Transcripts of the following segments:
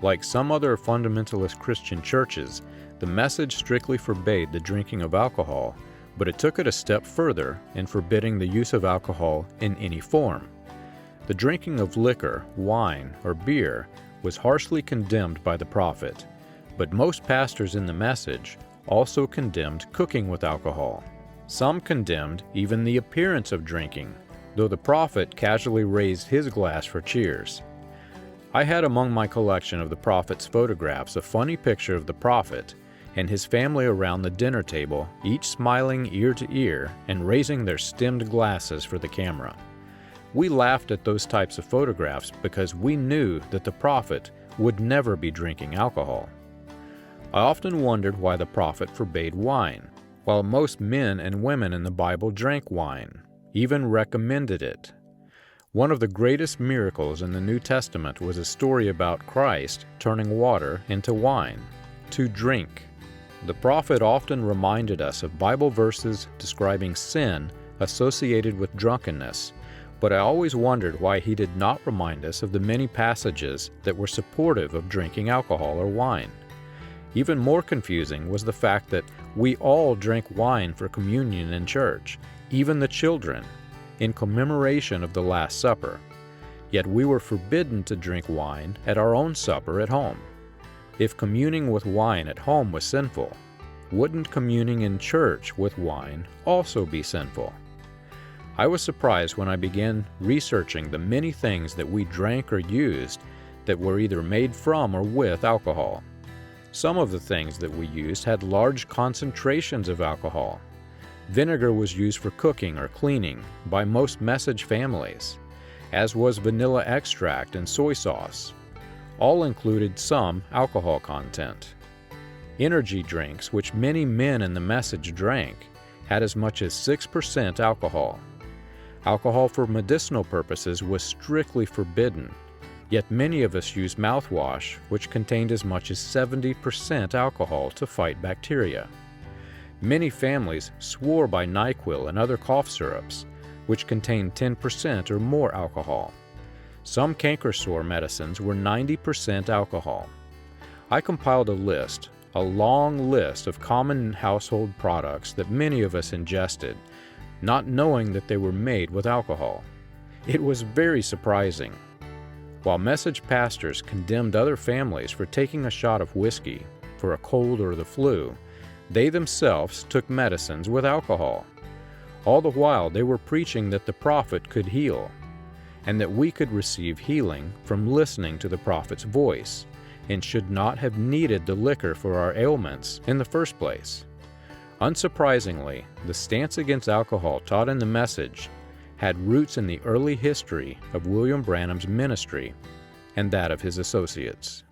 Like some other fundamentalist Christian churches, the message strictly forbade the drinking of alcohol, but it took it a step further in forbidding the use of alcohol in any form. The drinking of liquor, wine, or beer was harshly condemned by the prophet, but most pastors in the message also condemned cooking with alcohol. Some condemned even the appearance of drinking, though the prophet casually raised his glass for cheers. I had among my collection of the prophet's photographs a funny picture of the prophet and his family around the dinner table, each smiling ear to ear and raising their stemmed glasses for the camera. We laughed at those types of photographs because we knew that the prophet would never be drinking alcohol. I often wondered why the prophet forbade wine, while most men and women in the Bible drank wine, even recommended it. One of the greatest miracles in the New Testament was a story about Christ turning water into wine, to drink. The prophet often reminded us of Bible verses describing sin associated with drunkenness, but I always wondered why he did not remind us of the many passages that were supportive of drinking alcohol or wine. Even more confusing was the fact that we all drank wine for communion in church, even the children, in commemoration of the Last Supper. Yet we were forbidden to drink wine at our own supper at home. If communing with wine at home was sinful, wouldn't communing in church with wine also be sinful? I was surprised when I began researching the many things that we drank or used that were either made from or with alcohol. Some of the things that we used had large concentrations of alcohol. Vinegar was used for cooking or cleaning by most message families, as was vanilla extract and soy sauce. All included some alcohol content. Energy drinks, which many men in the message drank, had as much as 6% alcohol. Alcohol for medicinal purposes was strictly forbidden, yet many of us used mouthwash, which contained as much as 70% alcohol to fight bacteria. Many families swore by NyQuil and other cough syrups, which contained 10% or more alcohol. Some canker sore medicines were 90% alcohol. I compiled a long list of common household products that many of us ingested, not knowing that they were made with alcohol. It was very surprising. While message pastors condemned other families for taking a shot of whiskey for a cold or the flu, they themselves took medicines with alcohol. All the while they were preaching that the prophet could heal, and that we could receive healing from listening to the prophet's voice, and should not have needed the liquor for our ailments in the first place. Unsurprisingly, the stance against alcohol taught in the message had roots in the early history of William Branham's ministry and that of his associates.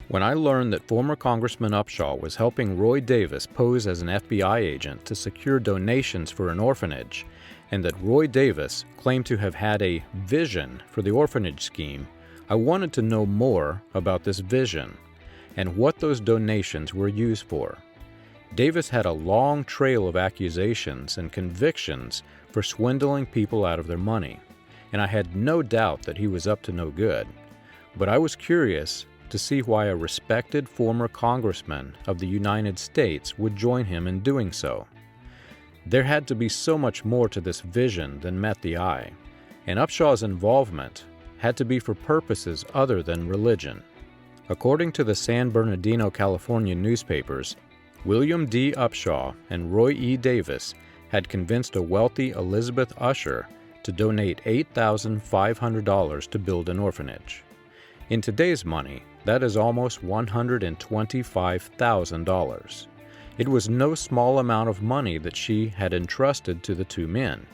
When I learned that former Congressman Upshaw was helping Roy Davis pose as an FBI agent to secure donations for an orphanage, and that Roy Davis claimed to have had a vision for the orphanage scheme, I wanted to know more about this vision and what those donations were used for. Davis had a long trail of accusations and convictions for swindling people out of their money, and I had no doubt that he was up to no good. But I was curious to see why a respected former congressman of the United States would join him in doing so. There had to be so much more to this vision than met the eye, and Upshaw's involvement had to be for purposes other than religion. According to the San Bernardino, California newspapers, William D. Upshaw and Roy E. Davis had convinced a wealthy Elizabeth Ussher to donate $8,500 to build an orphanage. In today's money, that is almost $125,000. It was no small amount of money that she had entrusted to the two men.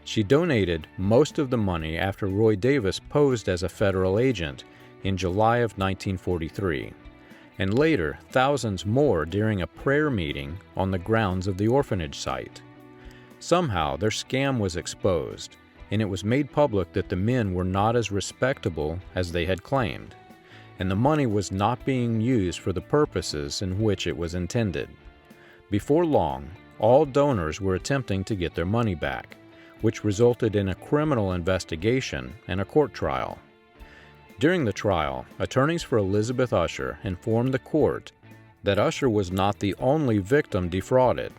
She donated most of the money after Roy Davis posed as a federal agent in July of 1943, and later thousands more during a prayer meeting on the grounds of the orphanage site. Somehow their scam was exposed, and it was made public that the men were not as respectable as they had claimed. and the money was not being used for the purposes in which it was intended. Before long, all donors were attempting to get their money back, which resulted in a criminal investigation and a court trial. During the trial, attorneys for Elizabeth Ussher informed the court that Ussher was not the only victim defrauded,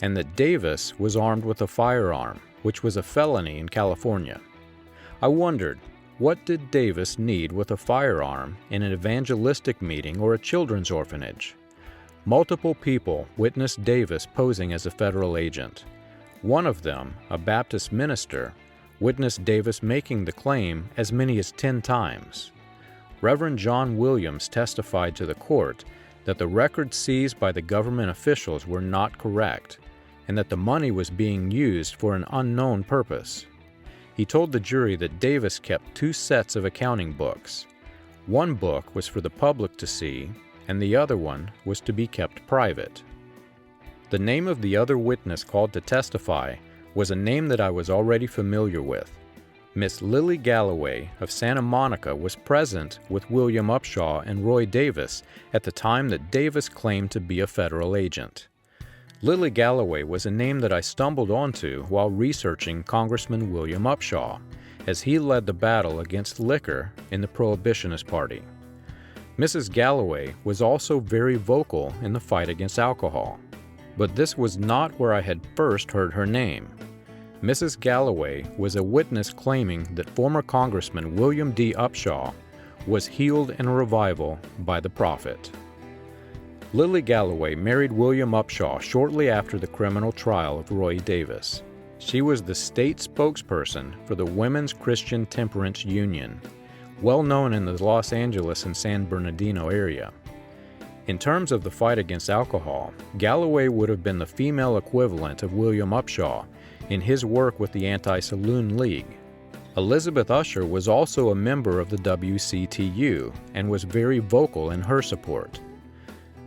and that Davis was armed with a firearm, which was a felony in California. I wondered, what did Davis need with a firearm in an evangelistic meeting or a children's orphanage? Multiple people witnessed Davis posing as a federal agent. One of them, a Baptist minister, witnessed Davis making the claim as many as 10 times. Reverend John Williams testified to the court that the records seized by the government officials were not correct, and that the money was being used for an unknown purpose. He told the jury that Davis kept 2 sets of accounting books. One book was for the public to see, and the other one was to be kept private. The name of the other witness called to testify was a name that I was already familiar with. Miss Lily Galloway of Santa Monica was present with William Upshaw and Roy Davis at the time that Davis claimed to be a federal agent. Lily Galloway was a name that I stumbled onto while researching Congressman William Upshaw, as he led the battle against liquor in the Prohibitionist Party. Mrs. Galloway was also very vocal in the fight against alcohol, but this was not where I had first heard her name. Mrs. Galloway was a witness claiming that former Congressman William D. Upshaw was healed in a revival by the prophet. Lily Galloway married William Upshaw shortly after the criminal trial of Roy Davis. She was the state spokesperson for the Women's Christian Temperance Union, well known in the Los Angeles and San Bernardino area. In terms of the fight against alcohol, Galloway would have been the female equivalent of William Upshaw in his work with the Anti-Saloon League. Elizabeth Ussher was also a member of the WCTU and was very vocal in her support.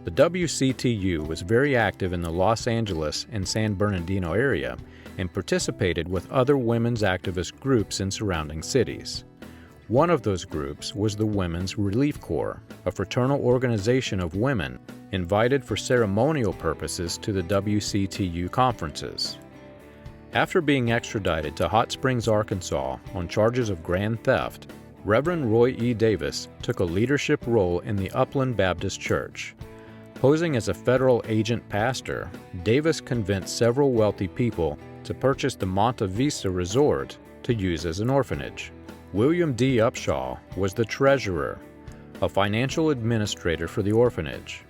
The WCTU was very active in the Los Angeles and San Bernardino area and participated with other women's activist groups in surrounding cities. One of those groups was the Women's Relief Corps, a fraternal organization of women invited for ceremonial purposes to the WCTU conferences. After being extradited to Hot Springs, Arkansas on charges of grand theft, Reverend Roy E. Davis took a leadership role in the Upland Baptist Church. Posing as a federal agent pastor, Davis convinced several wealthy people to purchase the Monte Vista Resort to use as an orphanage. William D. Upshaw was the treasurer, a financial administrator for the orphanage.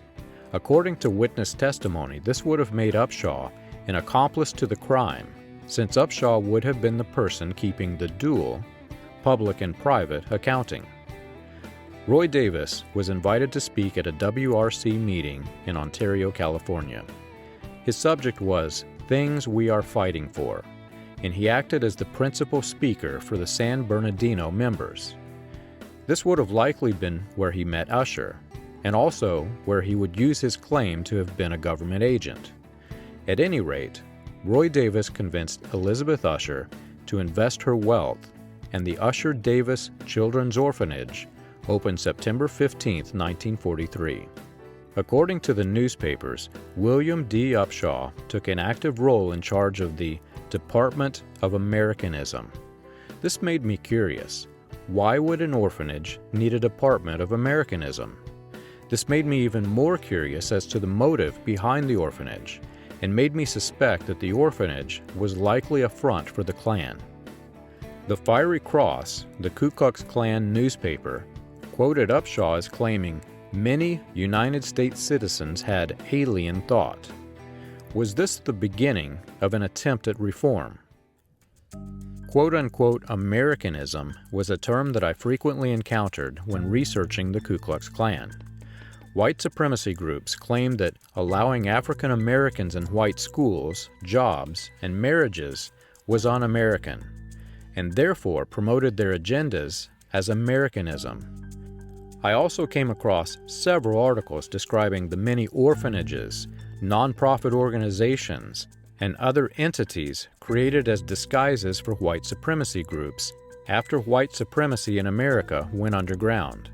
According to witness testimony, this would have made Upshaw an accomplice to the crime, since Upshaw would have been the person keeping the dual, public and private, accounting. Roy Davis was invited to speak at a WRC meeting in Ontario, California. His subject was "Things We Are Fighting For," and he acted as the principal speaker for the San Bernardino members. This would have likely been where he met Ussher, and also where he would use his claim to have been a government agent. At any rate, Roy Davis convinced Elizabeth Ussher to invest her wealth, and the Ussher Davis Children's Orphanage opened September 15, 1943. According to the newspapers, William D. Upshaw took an active role in charge of the Department of Americanism. This made me curious. Why would an orphanage need a Department of Americanism? This made me even more curious as to the motive behind the orphanage, and made me suspect that the orphanage was likely a front for the Klan. The Fiery Cross, the Ku Klux Klan newspaper, quoted Upshaw as claiming many United States citizens had alien thought. Was this the beginning of an attempt at reform? Quote-unquote Americanism was a term that I frequently encountered when researching the Ku Klux Klan. White supremacy groups claimed that allowing African Americans in white schools, jobs, and marriages was un-American, and therefore promoted their agendas as Americanism. I also came across several articles describing the many orphanages, nonprofit organizations, and other entities created as disguises for white supremacy groups after white supremacy in America went underground.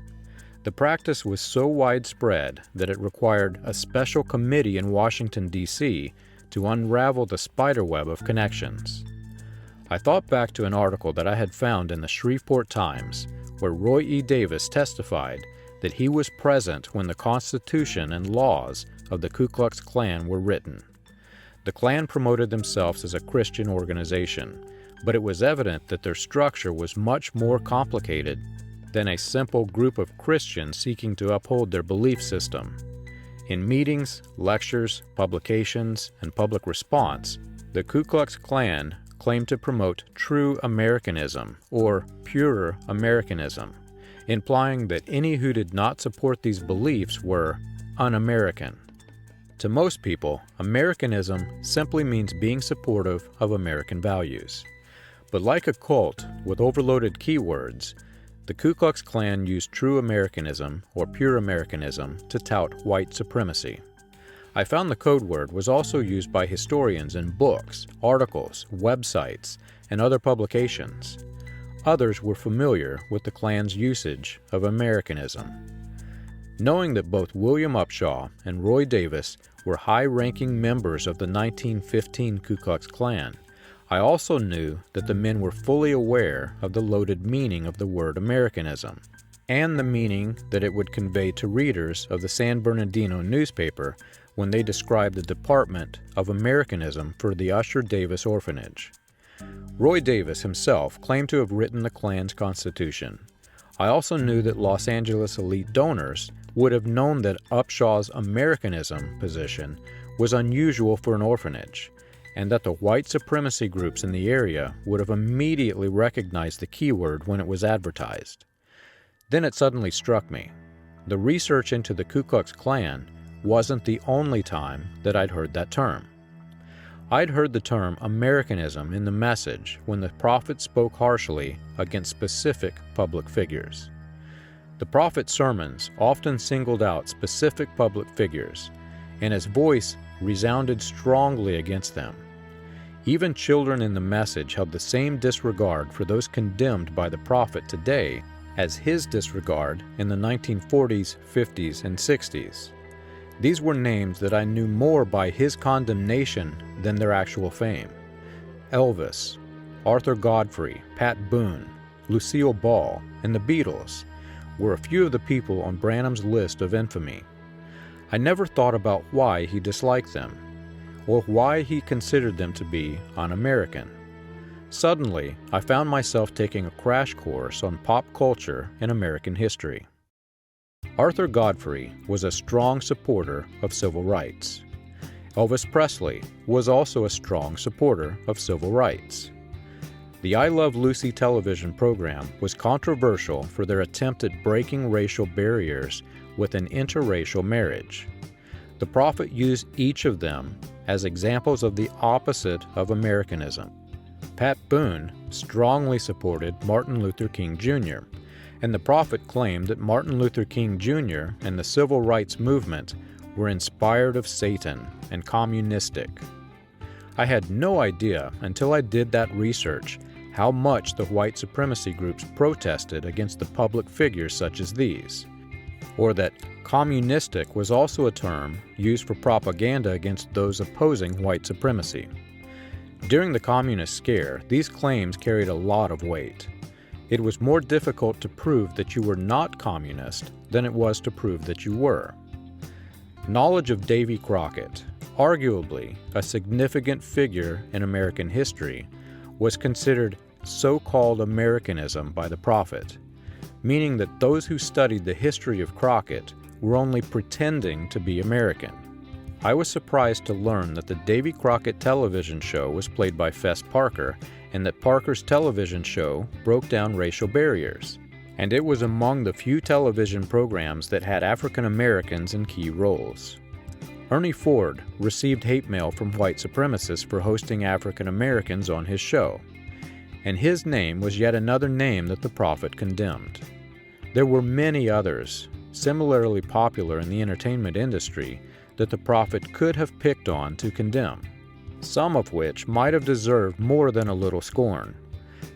The practice was so widespread that it required a special committee in Washington, D.C. to unravel the spiderweb of connections. I thought back to an article that I had found in the Shreveport Times where Roy E. Davis testified that he was present when the Constitution and laws of the Ku Klux Klan were written. The Klan promoted themselves as a Christian organization, but it was evident that their structure was much more complicated than a simple group of Christians seeking to uphold their belief system. In meetings, lectures, publications, and public response, the Ku Klux Klan claimed to promote true Americanism, or pure Americanism, implying that any who did not support these beliefs were un-American. To most people, Americanism simply means being supportive of American values. But like a cult with overloaded keywords, the Ku Klux Klan used true Americanism, or pure Americanism, to tout white supremacy. I found the code word was also used by historians in books, articles, websites, and other publications. Others were familiar with the Klan's usage of Americanism. Knowing that both William Upshaw and Roy Davis were high-ranking members of the 1915 Ku Klux Klan, I also knew that the men were fully aware of the loaded meaning of the word Americanism, and the meaning that it would convey to readers of the San Bernardino newspaper when they described the Department of Americanism for the Ussher Davis orphanage. Roy Davis himself claimed to have written the Klan's Constitution. I also knew that Los Angeles elite donors would have known that Upshaw's Americanism position was unusual for an orphanage, and that the white supremacy groups in the area would have immediately recognized the keyword when it was advertised. Then it suddenly struck me. The research into the Ku Klux Klan wasn't the only time that I'd heard that term. I'd heard the term Americanism in the message when the prophet spoke harshly against specific public figures. The prophet's sermons often singled out specific public figures, and his voice resounded strongly against them. Even children in the message held the same disregard for those condemned by the prophet today as his disregard in the 1940s, 50s, and 60s. These were names that I knew more by his condemnation than their actual fame. Elvis, Arthur Godfrey, Pat Boone, Lucille Ball, and the Beatles were a few of the people on Branham's list of infamy. I never thought about why he disliked them, or why he considered them to be un-American. Suddenly, I found myself taking a crash course on pop culture and American history. Arthur Godfrey was a strong supporter of civil rights. Elvis Presley was also a strong supporter of civil rights. The I Love Lucy television program was controversial for their attempt at breaking racial barriers with an interracial marriage. The prophet used each of them as examples of the opposite of Americanism. Pat Boone strongly supported Martin Luther King Jr., and the prophet claimed that Martin Luther King Jr. and the civil rights movement were inspired of Satan and communistic. I had no idea until I did that research how much the white supremacy groups protested against the public figures such as these, or that communistic was also a term used for propaganda against those opposing white supremacy. During the communist scare, these claims carried a lot of weight. It was more difficult to prove that you were not communist than it was to prove that you were. Knowledge of Davy Crockett, arguably a significant figure in American history, was considered so-called Americanism by the prophet, meaning that those who studied the history of Crockett were only pretending to be American. I was surprised to learn that the Davy Crockett television show was played by Fess Parker, and that Parker's television show broke down racial barriers, and it was among the few television programs that had African Americans in key roles. Ernie Ford received hate mail from white supremacists for hosting African Americans on his show, and his name was yet another name that the prophet condemned. There were many others, similarly popular in the entertainment industry, that the prophet could have picked on to condemn, some of which might have deserved more than a little scorn.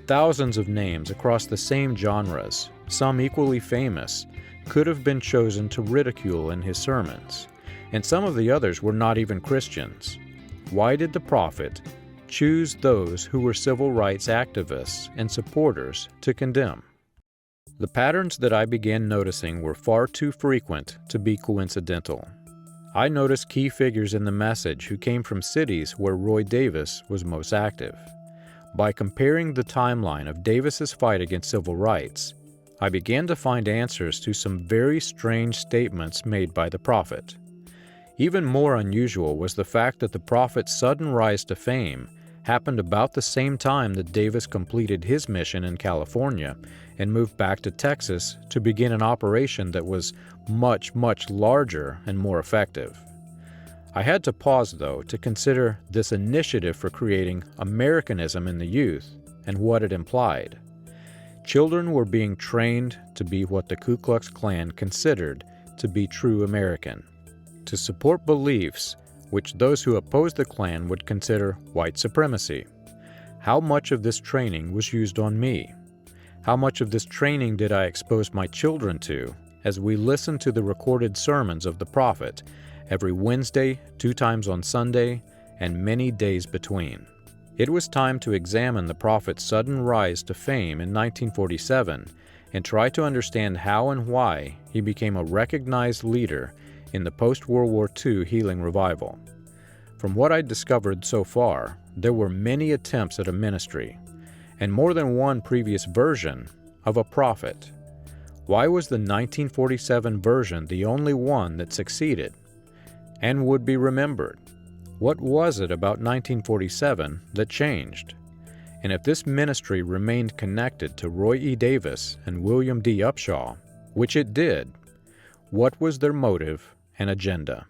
Thousands of names across the same genres, some equally famous, could have been chosen to ridicule in his sermons, and some of the others were not even Christians. Why did the prophet choose those who were civil rights activists and supporters to condemn? The patterns that I began noticing were far too frequent to be coincidental. I noticed key figures in the message who came from cities where Roy Davis was most active. By comparing the timeline of Davis's fight against civil rights, I began to find answers to some very strange statements made by the prophet. Even more unusual was the fact that the prophet's sudden rise to fame happened about the same time that Davis completed his mission in California and moved back to Texas to begin an operation that was much, much larger and more effective. I had to pause, though, to consider this initiative for creating Americanism in the youth and what it implied. Children were being trained to be what the Ku Klux Klan considered to be true American, to support beliefs which those who opposed the Klan would consider white supremacy. How much of this training was used on me? How much of this training did I expose my children to as we listened to the recorded sermons of the prophet every Wednesday, 2 times on Sunday, and many days between? It was time to examine the prophet's sudden rise to fame in 1947 and try to understand how and why he became a recognized leader in the post-World War II healing revival. From what I discovered so far, there were many attempts at a ministry, and more than one previous version of a prophet. Why was the 1947 version the only one that succeeded and would be remembered? What was it about 1947 that changed? And if this ministry remained connected to Roy E. Davis and William D. Upshaw, which it did, what was their motive and agenda?